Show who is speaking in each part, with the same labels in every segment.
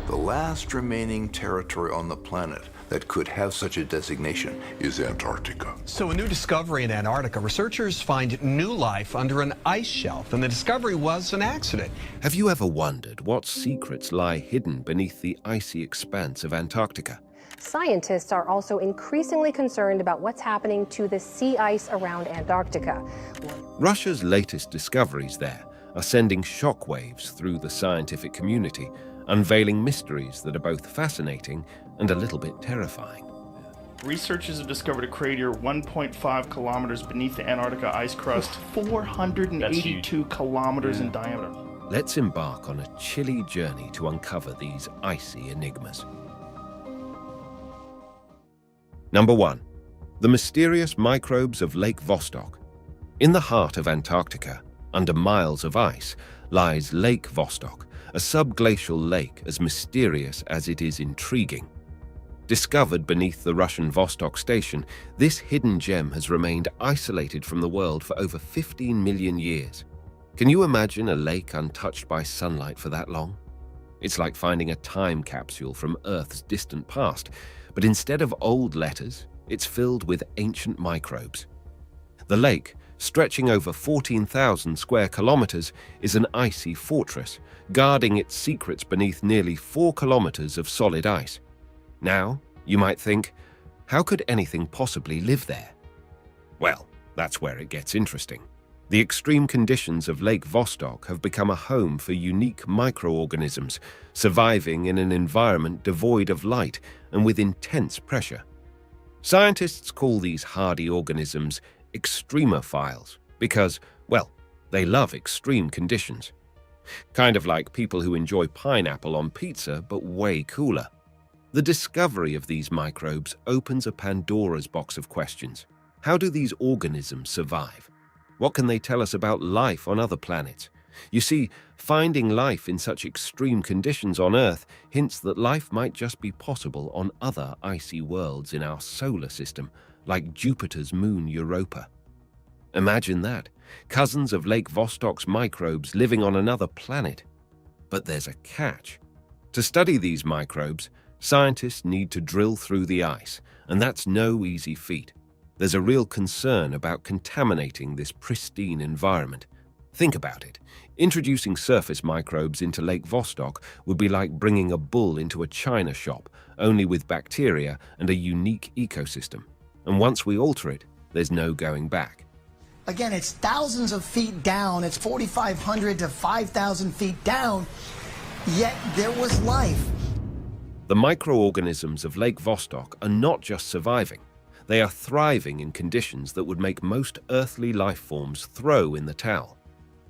Speaker 1: The last remaining territory on the planet that could have such a designation is Antarctica.
Speaker 2: So a new discovery in Antarctica. Researchers find new life under an ice shelf, and the discovery was an accident.
Speaker 3: Have you ever wondered what secrets lie hidden beneath the icy expanse of Antarctica?
Speaker 4: Scientists are also increasingly concerned about what's happening to the sea ice around Antarctica.
Speaker 3: Russia's latest discoveries there are sending shockwaves through the scientific community, unveiling mysteries that are both fascinating and a little bit terrifying.
Speaker 5: Researchers have discovered a crater 1.5 kilometers beneath the Antarctica ice crust, 482 kilometers in diameter.
Speaker 3: Let's embark on a chilly journey to uncover these icy enigmas. Number 1. The mysterious microbes of Lake Vostok. In the heart of Antarctica, under miles of ice, lies Lake Vostok, a subglacial lake as mysterious as it is intriguing. Discovered beneath the Russian Vostok station, this hidden gem has remained isolated from the world for over 15 million years. Can you imagine a lake untouched by sunlight for that long? It's like finding a time capsule from Earth's distant past, but instead of old letters, it's filled with ancient microbes. The lake, stretching over 14,000 square kilometers, is an icy fortress, guarding its secrets beneath nearly 4 kilometers of solid ice. Now, you might think, how could anything possibly live there? Well, that's where it gets interesting. The extreme conditions of Lake Vostok have become a home for unique microorganisms, surviving in an environment devoid of light and with intense pressure. Scientists call these hardy organisms extremophiles because, well, they love extreme conditions. Kind of like people who enjoy pineapple on pizza, but way cooler. The discovery of these microbes opens a Pandora's box of questions. How do these organisms survive? What can they tell us about life on other planets? You see, finding life in such extreme conditions on Earth hints that life might just be possible on other icy worlds in our solar system, like Jupiter's moon Europa. Imagine that, cousins of Lake Vostok's microbes living on another planet. But there's a catch. To study these microbes, scientists need to drill through the ice, and that's no easy feat. There's a real concern about contaminating this pristine environment. Think about it. Introducing surface microbes into Lake Vostok would be like bringing a bull into a china shop, only with bacteria and a unique ecosystem. And once we alter it, there's no going back.
Speaker 6: Again, it's thousands of feet down. It's 4,500 to 5,000 feet down, yet there was life.
Speaker 3: The microorganisms of Lake Vostok are not just surviving. They are thriving in conditions that would make most earthly life forms throw in the towel.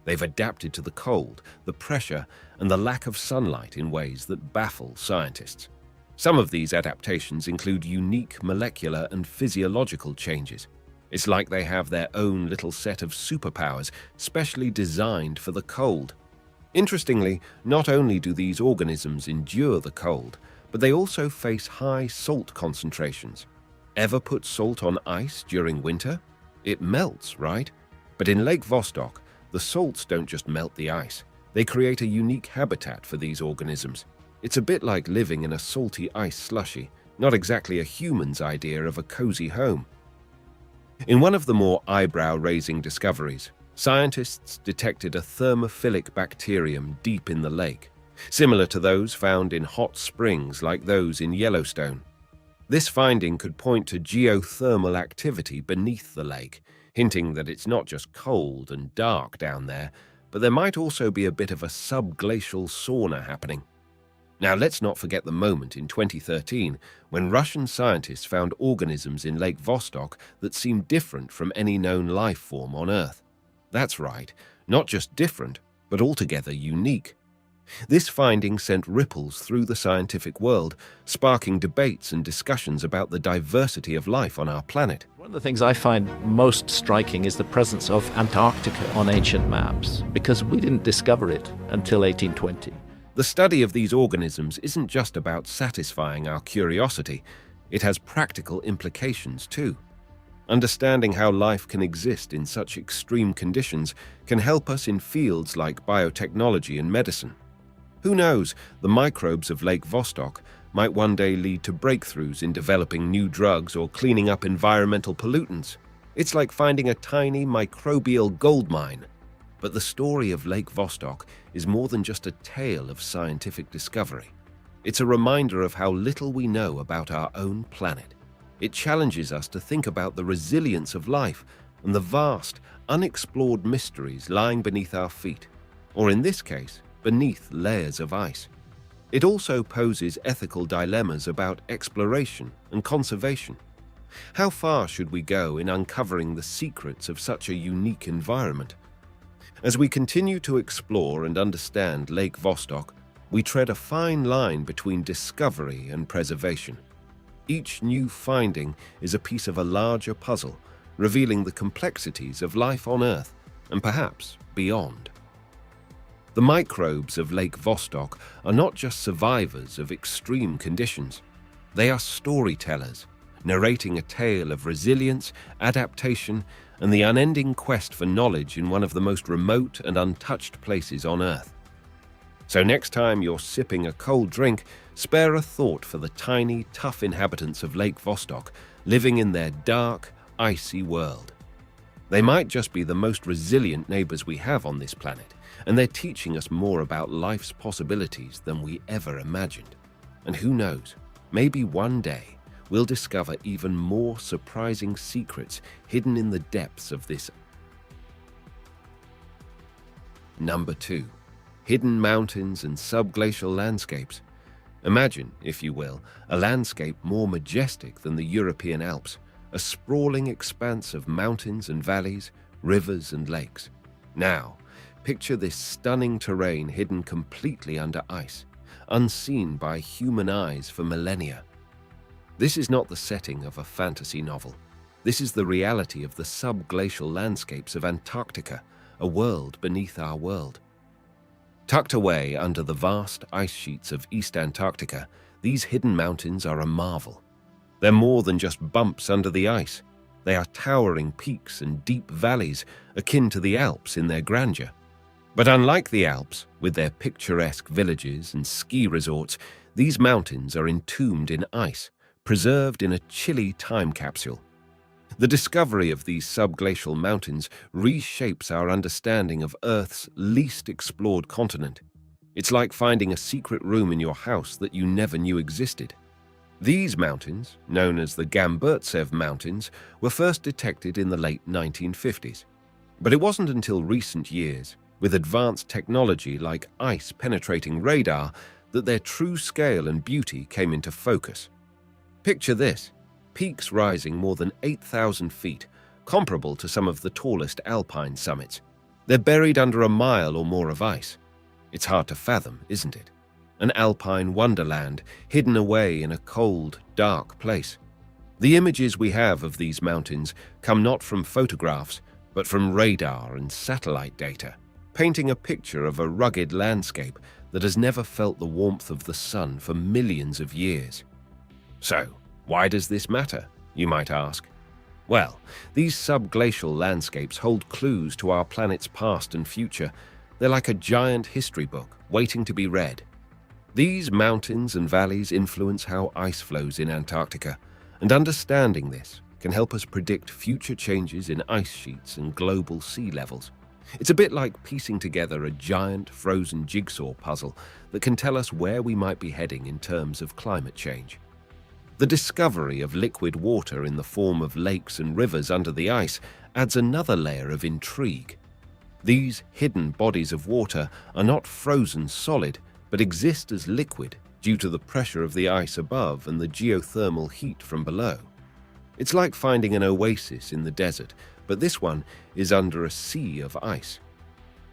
Speaker 3: They've adapted to the cold, the pressure, and the lack of sunlight in ways that baffle scientists. Some of these adaptations include unique molecular and physiological changes. It's like they have their own little set of superpowers, specially designed for the cold. Interestingly, not only do these organisms endure the cold, but they also face high salt concentrations. Ever put salt on ice during winter? It melts, right? But in Lake Vostok, the salts don't just melt the ice. They create a unique habitat for these organisms. It's a bit like living in a salty ice slushy, not exactly a human's idea of a cozy home. In one of the more eyebrow-raising discoveries, scientists detected a thermophilic bacterium deep in the lake, similar to those found in hot springs like those in Yellowstone. This finding could point to geothermal activity beneath the lake, hinting that it's not just cold and dark down there, but there might also be a bit of a subglacial sauna happening. Now, let's not forget the moment in 2013 when Russian scientists found organisms in Lake Vostok that seemed different from any known life form on Earth. That's right, not just different, but altogether unique. This finding sent ripples through the scientific world, sparking debates and discussions about the diversity of life on our planet.
Speaker 7: One of the things I find most striking is the presence of Antarctica on ancient maps, because we didn't discover it until 1820.
Speaker 3: The study of these organisms isn't just about satisfying our curiosity, it has practical implications too. Understanding how life can exist in such extreme conditions can help us in fields like biotechnology and medicine. Who knows, the microbes of Lake Vostok might one day lead to breakthroughs in developing new drugs or cleaning up environmental pollutants. It's like finding a tiny microbial gold mine. But the story of Lake Vostok is more than just a tale of scientific discovery. It's a reminder of how little we know about our own planet. It challenges us to think about the resilience of life and the vast, unexplored mysteries lying beneath our feet, or in this case, beneath layers of ice. It also poses ethical dilemmas about exploration and conservation. How far should we go in uncovering the secrets of such a unique environment? As we continue to explore and understand Lake Vostok, we tread a fine line between discovery and preservation. Each new finding is a piece of a larger puzzle, revealing the complexities of life on Earth and perhaps beyond. The microbes of Lake Vostok are not just survivors of extreme conditions. They are storytellers, narrating a tale of resilience, adaptation, and the unending quest for knowledge in one of the most remote and untouched places on Earth. So next time you're sipping a cold drink, spare a thought for the tiny, tough inhabitants of Lake Vostok living in their dark, icy world. They might just be the most resilient neighbors we have on this planet, and they're teaching us more about life's possibilities than we ever imagined. And who knows, maybe one day we'll discover even more surprising secrets hidden in the depths of this. Number 2. Hidden mountains and subglacial landscapes. Imagine, if you will, a landscape more majestic than the European Alps, a sprawling expanse of mountains and valleys, rivers and lakes. Now, picture this stunning terrain hidden completely under ice, unseen by human eyes for millennia. This is not the setting of a fantasy novel. This is the reality of the subglacial landscapes of Antarctica, a world beneath our world. Tucked away under the vast ice sheets of East Antarctica, these hidden mountains are a marvel. They're more than just bumps under the ice. They are towering peaks and deep valleys akin to the Alps in their grandeur. But unlike the Alps, with their picturesque villages and ski resorts, these mountains are entombed in ice, preserved in a chilly time capsule. The discovery of these subglacial mountains reshapes our understanding of Earth's least explored continent. It's like finding a secret room in your house that you never knew existed. These mountains, known as the Gamburtsev Mountains, were first detected in the late 1950s. But it wasn't until recent years, with advanced technology like ice-penetrating radar, that their true scale and beauty came into focus. Picture this, peaks rising more than 8,000 feet, comparable to some of the tallest alpine summits. They're buried under a mile or more of ice. It's hard to fathom, isn't it? An alpine wonderland hidden away in a cold, dark place. The images we have of these mountains come not from photographs, but from radar and satellite data, painting a picture of a rugged landscape that has never felt the warmth of the sun for millions of years. So, why does this matter, you might ask? Well, these subglacial landscapes hold clues to our planet's past and future. They're like a giant history book waiting to be read. These mountains and valleys influence how ice flows in Antarctica, and understanding this can help us predict future changes in ice sheets and global sea levels. It's a bit like piecing together a giant frozen jigsaw puzzle that can tell us where we might be heading in terms of climate change. The discovery of liquid water in the form of lakes and rivers under the ice adds another layer of intrigue. These hidden bodies of water are not frozen solid, but exist as liquid due to the pressure of the ice above and the geothermal heat from below. It's like finding an oasis in the desert, but this one is under a sea of ice.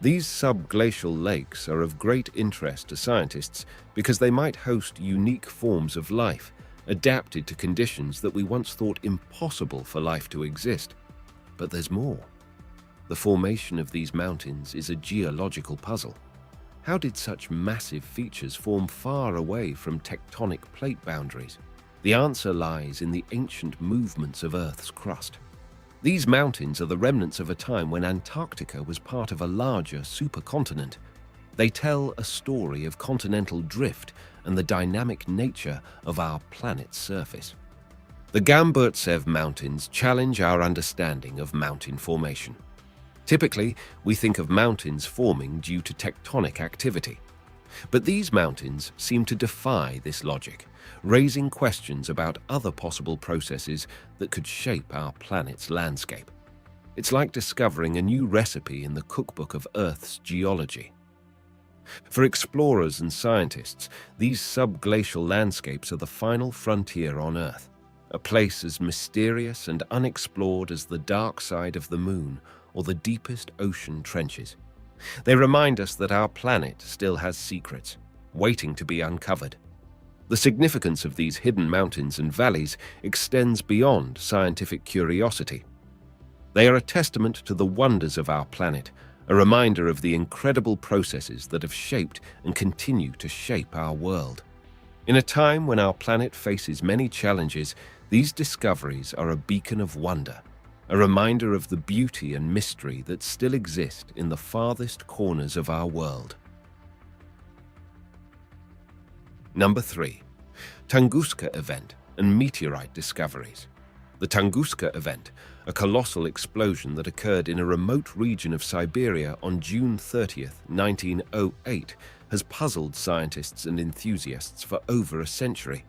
Speaker 3: These subglacial lakes are of great interest to scientists because they might host unique forms of life, adapted to conditions that we once thought impossible for life to exist. But there's more. The formation of these mountains is a geological puzzle. How did such massive features form far away from tectonic plate boundaries? The answer lies in the ancient movements of Earth's crust. These mountains are the remnants of a time when Antarctica was part of a larger supercontinent. They tell a story of continental drift and the dynamic nature of our planet's surface. The Gamburtsev Mountains challenge our understanding of mountain formation. Typically, we think of mountains forming due to tectonic activity. But these mountains seem to defy this logic, raising questions about other possible processes that could shape our planet's landscape. It's like discovering a new recipe in the cookbook of Earth's geology. For explorers and scientists, these subglacial landscapes are the final frontier on Earth, a place as mysterious and unexplored as the dark side of the moon or the deepest ocean trenches. They remind us that our planet still has secrets, waiting to be uncovered. The significance of these hidden mountains and valleys extends beyond scientific curiosity. They are a testament to the wonders of our planet, a reminder of the incredible processes that have shaped and continue to shape our world. In a time when our planet faces many challenges, these discoveries are a beacon of wonder, a reminder of the beauty and mystery that still exist in the farthest corners of our world. Number 3. Tunguska Event and Meteorite Discoveries. The Tunguska Event, a colossal explosion that occurred in a remote region of Siberia on June 30, 1908, has puzzled scientists and enthusiasts for over a century.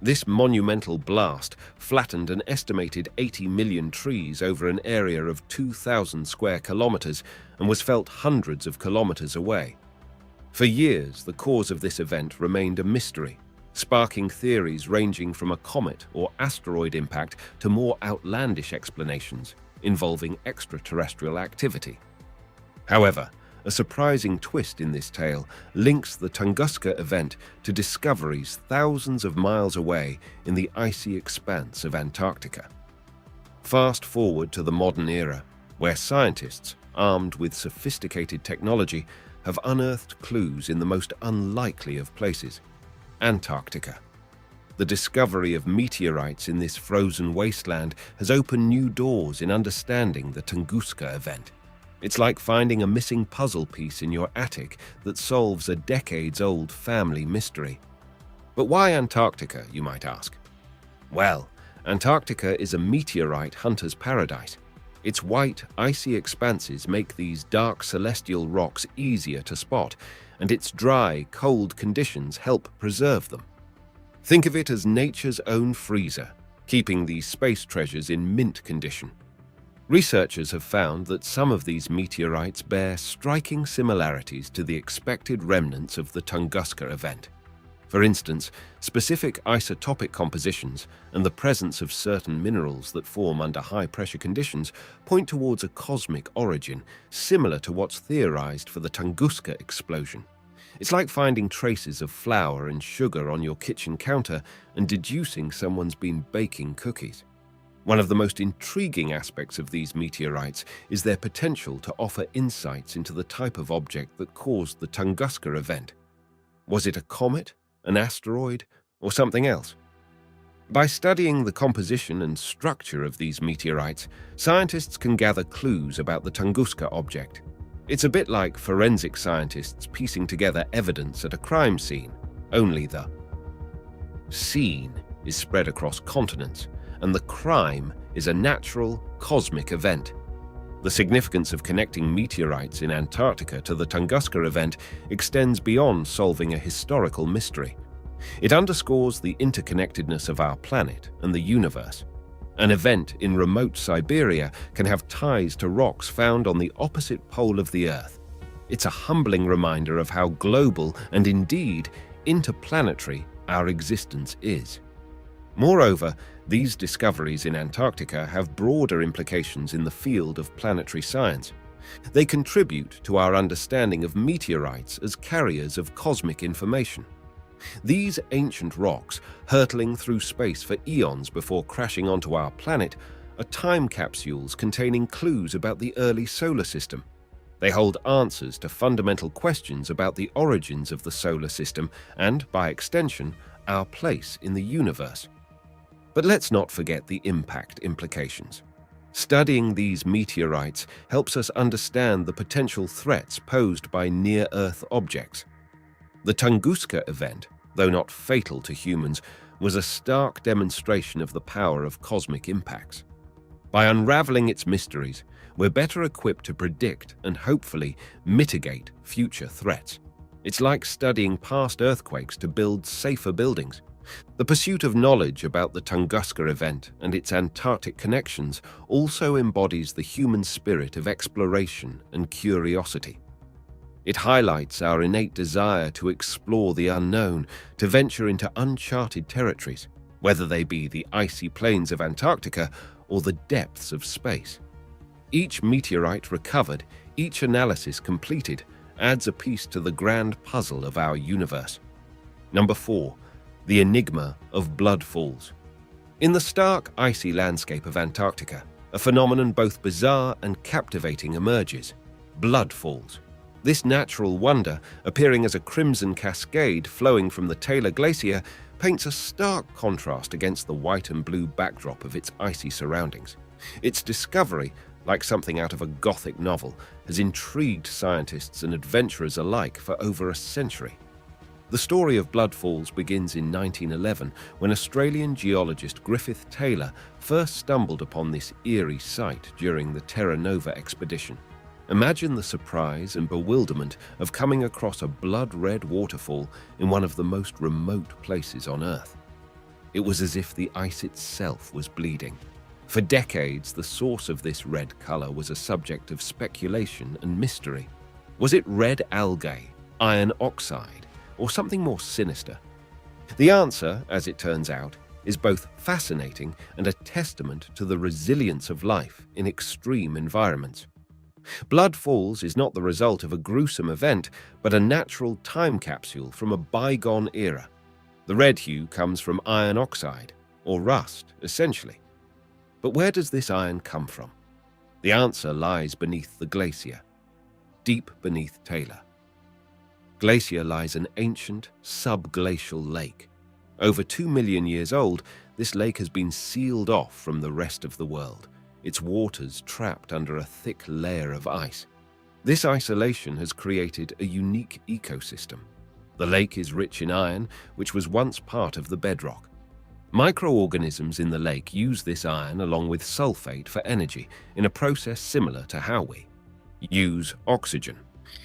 Speaker 3: This monumental blast flattened an estimated 80 million trees over an area of 2,000 square kilometers and was felt hundreds of kilometers away. For years, the cause of this event remained a mystery, sparking theories ranging from a comet or asteroid impact to more outlandish explanations involving extraterrestrial activity. However, a surprising twist in this tale links the Tunguska event to discoveries thousands of miles away in the icy expanse of Antarctica. Fast forward to the modern era, where scientists, armed with sophisticated technology, have unearthed clues in the most unlikely of places: Antarctica. The discovery of meteorites in this frozen wasteland has opened new doors in understanding the Tunguska event. It's like finding a missing puzzle piece in your attic that solves a decades-old family mystery. But why Antarctica, you might ask? Well, Antarctica is a meteorite hunter's paradise. Its white, icy expanses make these dark celestial rocks easier to spot, and its dry, cold conditions help preserve them. Think of it as nature's own freezer, keeping these space treasures in mint condition. Researchers have found that some of these meteorites bear striking similarities to the expected remnants of the Tunguska event. For instance, specific isotopic compositions and the presence of certain minerals that form under high-pressure conditions point towards a cosmic origin, similar to what's theorized for the Tunguska explosion. It's like finding traces of flour and sugar on your kitchen counter and deducing someone's been baking cookies. One of the most intriguing aspects of these meteorites is their potential to offer insights into the type of object that caused the Tunguska event. Was it a comet, an asteroid, or something else? By studying the composition and structure of these meteorites, scientists can gather clues about the Tunguska object. It's a bit like forensic scientists piecing together evidence at a crime scene, only the scene is spread across continents, and the crime is a natural, cosmic event. The significance of connecting meteorites in Antarctica to the Tunguska event extends beyond solving a historical mystery. It underscores the interconnectedness of our planet and the universe. An event in remote Siberia can have ties to rocks found on the opposite pole of the Earth. It's a humbling reminder of how global and indeed interplanetary our existence is. Moreover, these discoveries in Antarctica have broader implications in the field of planetary science. They contribute to our understanding of meteorites as carriers of cosmic information. These ancient rocks, hurtling through space for eons before crashing onto our planet, are time capsules containing clues about the early solar system. They hold answers to fundamental questions about the origins of the solar system and, by extension, our place in the universe. But let's not forget the impact implications. Studying these meteorites helps us understand the potential threats posed by near-Earth objects. The Tunguska event, though not fatal to humans, was a stark demonstration of the power of cosmic impacts. By unraveling its mysteries, we're better equipped to predict and hopefully mitigate future threats. It's like studying past earthquakes to build safer buildings. The pursuit of knowledge about the Tunguska event and its Antarctic connections also embodies the human spirit of exploration and curiosity. It highlights our innate desire to explore the unknown, to venture into uncharted territories, whether they be the icy plains of Antarctica or the depths of space. Each meteorite recovered, each analysis completed, adds a piece to the grand puzzle of our universe. Number 4. The Enigma of Blood Falls. In the stark, icy landscape of Antarctica, a phenomenon both bizarre and captivating emerges: blood falls. This natural wonder, appearing as a crimson cascade flowing from the Taylor Glacier, paints a stark contrast against the white and blue backdrop of its icy surroundings. Its discovery, like something out of a Gothic novel, has intrigued scientists and adventurers alike for over a century. The story of blood falls begins in 1911, when Australian geologist Griffith Taylor first stumbled upon this eerie site during the Terra Nova expedition. Imagine the surprise and bewilderment of coming across a blood-red waterfall in one of the most remote places on Earth. It was as if the ice itself was bleeding. For decades, the source of this red color was a subject of speculation and mystery. Was it red algae, iron oxide, or something more sinister? The answer, as it turns out, is both fascinating and a testament to the resilience of life in extreme environments. Blood Falls is not the result of a gruesome event, but a natural time capsule from a bygone era. The red hue comes from iron oxide, or rust, essentially. But where does this iron come from? The answer lies beneath the glacier, deep beneath Taylor. Glacier lies an ancient, subglacial lake. Over 2 million years old, this lake has been sealed off from the rest of the world, its waters trapped under a thick layer of ice. This isolation has created a unique ecosystem. The lake is rich in iron, which was once part of the bedrock. Microorganisms in the lake use this iron along with sulfate for energy in a process similar to how we use oxygen.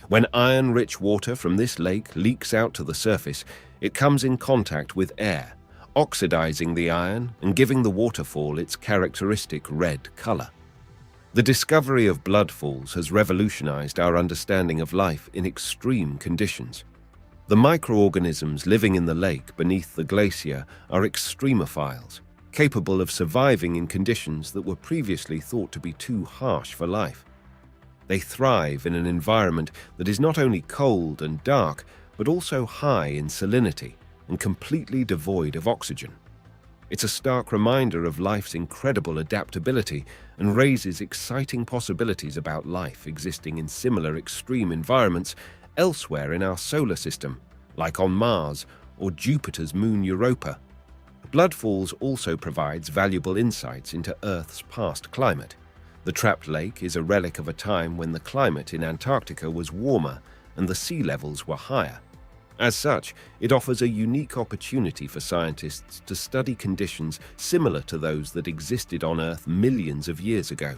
Speaker 3: When iron-rich water from this lake leaks out to the surface, it comes in contact with air, oxidizing the iron and giving the waterfall its characteristic red color. The discovery of blood falls has revolutionized our understanding of life in extreme conditions. The microorganisms living in the lake beneath the glacier are extremophiles, capable of surviving in conditions that were previously thought to be too harsh for life. They thrive in an environment that is not only cold and dark, but also high in salinity and completely devoid of oxygen. It's a stark reminder of life's incredible adaptability and raises exciting possibilities about life existing in similar extreme environments elsewhere in our solar system, like on Mars or Jupiter's moon Europa. Blood Falls also provides valuable insights into Earth's past climate. The trapped lake is a relic of a time when the climate in Antarctica was warmer and the sea levels were higher. As such, it offers a unique opportunity for scientists to study conditions similar to those that existed on Earth millions of years ago.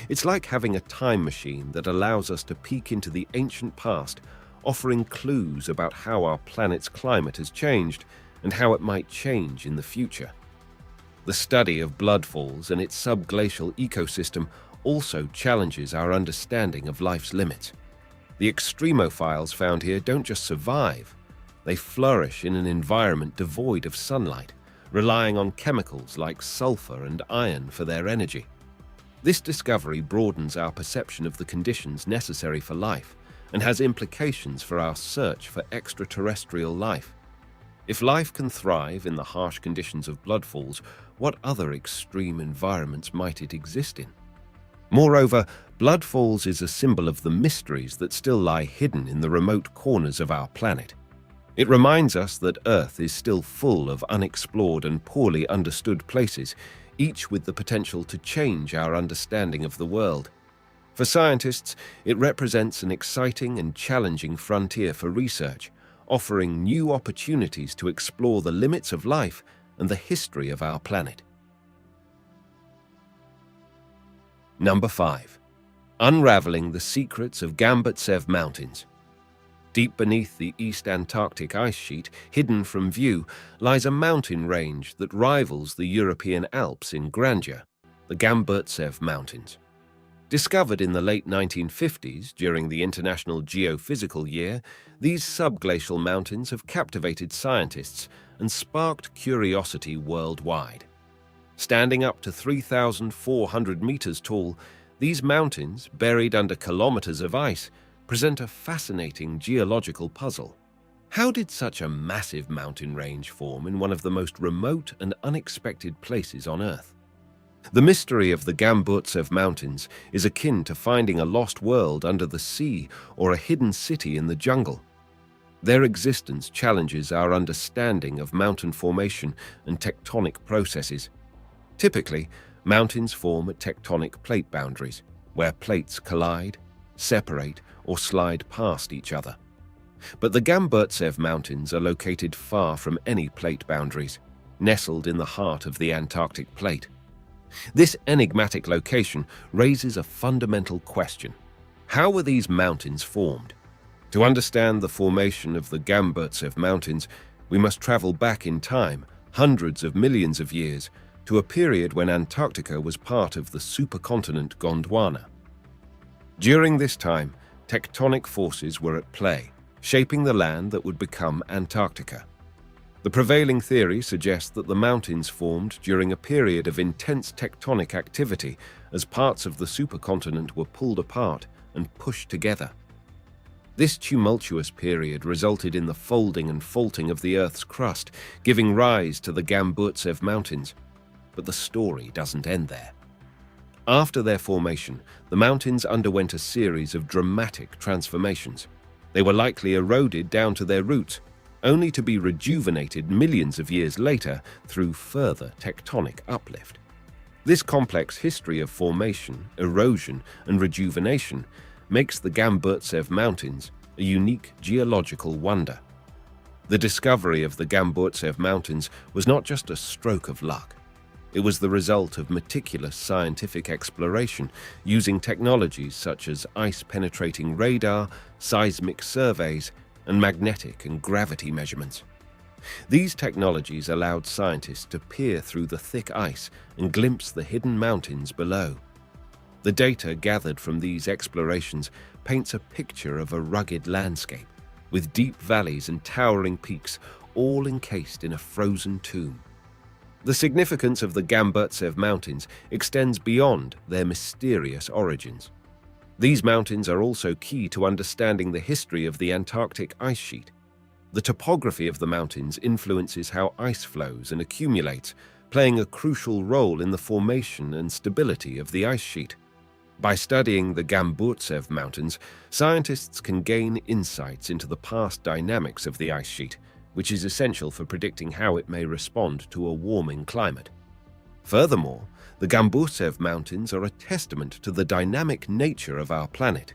Speaker 3: It's like having a time machine that allows us to peek into the ancient past, offering clues about how our planet's climate has changed and how it might change in the future. The study of blood falls and its subglacial ecosystem also challenges our understanding of life's limits. The extremophiles found here don't just survive, they flourish in an environment devoid of sunlight, relying on chemicals like sulfur and iron for their energy. This discovery broadens our perception of the conditions necessary for life and has implications for our search for extraterrestrial life. If life can thrive in the harsh conditions of blood falls, what other extreme environments might it exist in? Moreover, blood falls is a symbol of the mysteries that still lie hidden in the remote corners of our planet. It reminds us that Earth is still full of unexplored and poorly understood places, each with the potential to change our understanding of the world. For scientists, it represents an exciting and challenging frontier for research, offering new opportunities to explore the limits of life and the history of our planet. Number 5. Unraveling the secrets of Gambutsev Mountains. Deep beneath the East Antarctic ice sheet, hidden from view, lies a mountain range that rivals the European Alps in grandeur, the Gambutsev Mountains. Discovered in the late 1950s during the International Geophysical Year, these subglacial mountains have captivated scientists and sparked curiosity worldwide. Standing up to 3,400 meters tall, these mountains, buried under kilometers of ice, present a fascinating geological puzzle. How did such a massive mountain range form in one of the most remote and unexpected places on Earth? The mystery of the Gambutsev Mountains is akin to finding a lost world under the sea or a hidden city in the jungle. Their existence challenges our understanding of mountain formation and tectonic processes. Typically, mountains form at tectonic plate boundaries, where plates collide, separate, or slide past each other. But the Gambutsev Mountains are located far from any plate boundaries, nestled in the heart of the Antarctic plate. This enigmatic location raises a fundamental question. How were these mountains formed? To understand the formation of the Gambutsev Mountains, we must travel back in time, hundreds of millions of years, to a period when Antarctica was part of the supercontinent Gondwana. During this time, tectonic forces were at play, shaping the land that would become Antarctica. The prevailing theory suggests that the mountains formed during a period of intense tectonic activity as parts of the supercontinent were pulled apart and pushed together. This tumultuous period resulted in the folding and faulting of the Earth's crust, giving rise to the Gambutsev Mountains. But the story doesn't end there. After their formation, the mountains underwent a series of dramatic transformations. They were likely eroded down to their roots, only to be rejuvenated millions of years later through further tectonic uplift. This complex history of formation, erosion, and rejuvenation makes the Gambutsev Mountains a unique geological wonder. The discovery of the Gambutsev Mountains was not just a stroke of luck. It was the result of meticulous scientific exploration using technologies such as ice-penetrating radar, seismic surveys, and magnetic and gravity measurements. These technologies allowed scientists to peer through the thick ice and glimpse the hidden mountains below. The data gathered from these explorations paints a picture of a rugged landscape, with deep valleys and towering peaks, all encased in a frozen tomb. The significance of the Gambutsev Mountains extends beyond their mysterious origins. These mountains are also key to understanding the history of the Antarctic ice sheet. The topography of the mountains influences how ice flows and accumulates, playing a crucial role in the formation and stability of the ice sheet. By studying the Gambutsev Mountains, scientists can gain insights into the past dynamics of the ice sheet, which is essential for predicting how it may respond to a warming climate. Furthermore, the Gambutsev Mountains are a testament to the dynamic nature of our planet.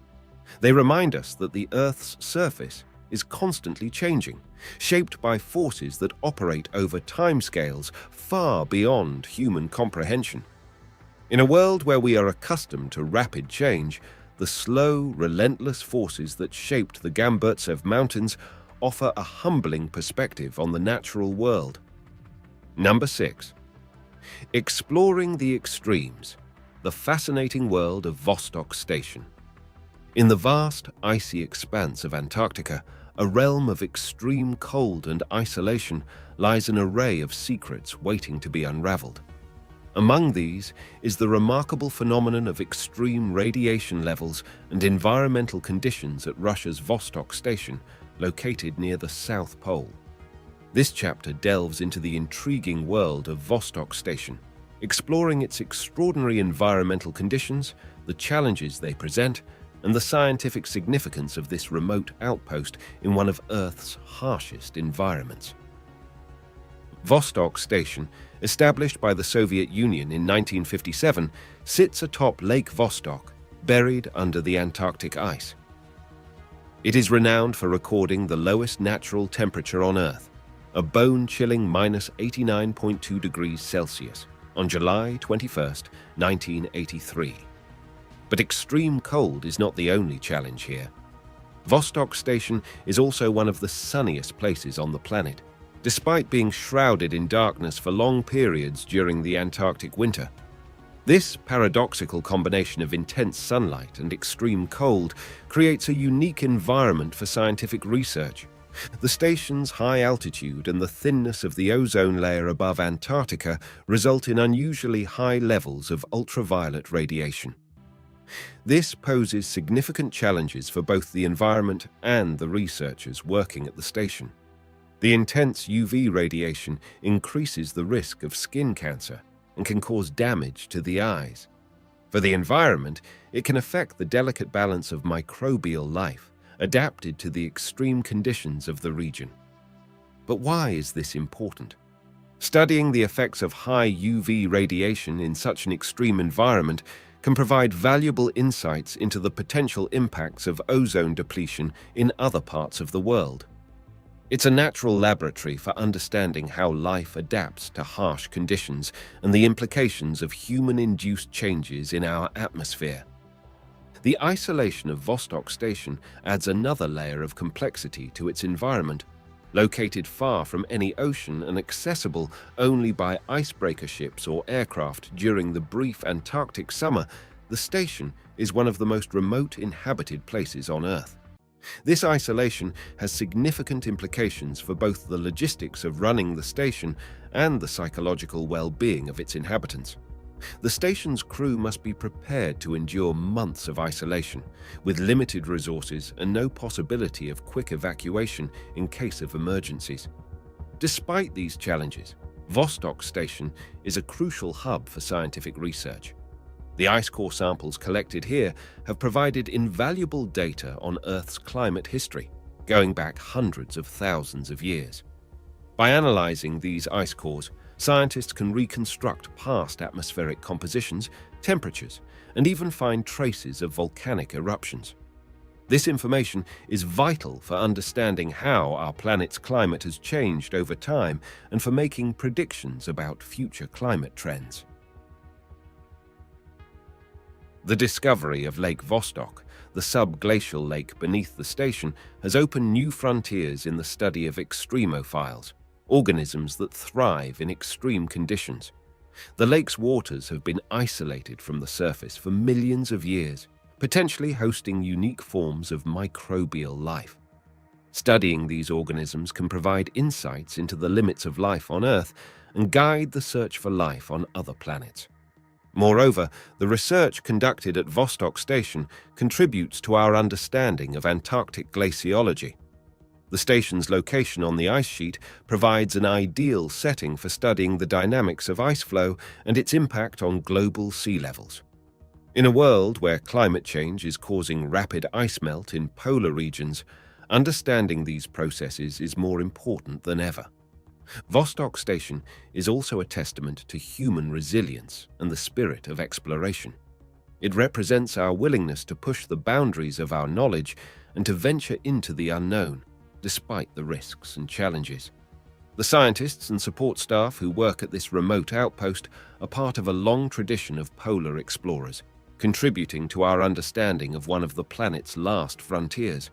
Speaker 3: They remind us that the Earth's surface is constantly changing, shaped by forces that operate over timescales far beyond human comprehension. In a world where we are accustomed to rapid change, the slow, relentless forces that shaped the Gambutsev Mountains offer a humbling perspective on the natural world. Number 6. Exploring the extremes, the fascinating world of Vostok Station. In the vast, icy expanse of Antarctica, a realm of extreme cold and isolation, lies an array of secrets waiting to be unraveled. Among these is the remarkable phenomenon of extreme radiation levels and environmental conditions at Russia's Vostok Station, located near the South Pole. This chapter delves into the intriguing world of Vostok Station, exploring its extraordinary environmental conditions, the challenges they present, and the scientific significance of this remote outpost in one of Earth's harshest environments. Vostok Station, established by the Soviet Union in 1957, sits atop Lake Vostok, buried under the Antarctic ice. It is renowned for recording the lowest natural temperature on Earth, a bone-chilling -89.2 degrees Celsius, on July 21, 1983. But extreme cold is not the only challenge here. Vostok Station is also one of the sunniest places on the planet, despite being shrouded in darkness for long periods during the Antarctic winter. This paradoxical combination of intense sunlight and extreme cold creates a unique environment for scientific research. The station's high altitude and the thinness of the ozone layer above Antarctica result in unusually high levels of ultraviolet radiation. This poses significant challenges for both the environment and the researchers working at the station. The intense UV radiation increases the risk of skin cancer and can cause damage to the eyes. For the environment, it can affect the delicate balance of microbial life, adapted to the extreme conditions of the region. But why is this important? Studying the effects of high UV radiation in such an extreme environment can provide valuable insights into the potential impacts of ozone depletion in other parts of the world. It's a natural laboratory for understanding how life adapts to harsh conditions and the implications of human-induced changes in our atmosphere. The isolation of Vostok Station adds another layer of complexity to its environment. Located far from any ocean and accessible only by icebreaker ships or aircraft during the brief Antarctic summer, the station is one of the most remote inhabited places on Earth. This isolation has significant implications for both the logistics of running the station and the psychological well-being of its inhabitants. The station's crew must be prepared to endure months of isolation, with limited resources and no possibility of quick evacuation in case of emergencies. Despite these challenges, Vostok Station is a crucial hub for scientific research. The ice core samples collected here have provided invaluable data on Earth's climate history, going back hundreds of thousands of years. By analyzing these ice cores, scientists can reconstruct past atmospheric compositions, temperatures, and even find traces of volcanic eruptions. This information is vital for understanding how our planet's climate has changed over time and for making predictions about future climate trends. The discovery of Lake Vostok, the subglacial lake beneath the station, has opened new frontiers in the study of extremophiles, organisms that thrive in extreme conditions. The lake's waters have been isolated from the surface for millions of years, potentially hosting unique forms of microbial life. Studying these organisms can provide insights into the limits of life on Earth and guide the search for life on other planets. Moreover, the research conducted at Vostok Station contributes to our understanding of Antarctic glaciology. The station's location on the ice sheet provides an ideal setting for studying the dynamics of ice flow and its impact on global sea levels. In a world where climate change is causing rapid ice melt in polar regions, understanding these processes is more important than ever. Vostok Station is also a testament to human resilience and the spirit of exploration. It represents our willingness to push the boundaries of our knowledge and to venture into the unknown, despite the risks and challenges. The scientists and support staff who work at this remote outpost are part of a long tradition of polar explorers, contributing to our understanding of one of the planet's last frontiers.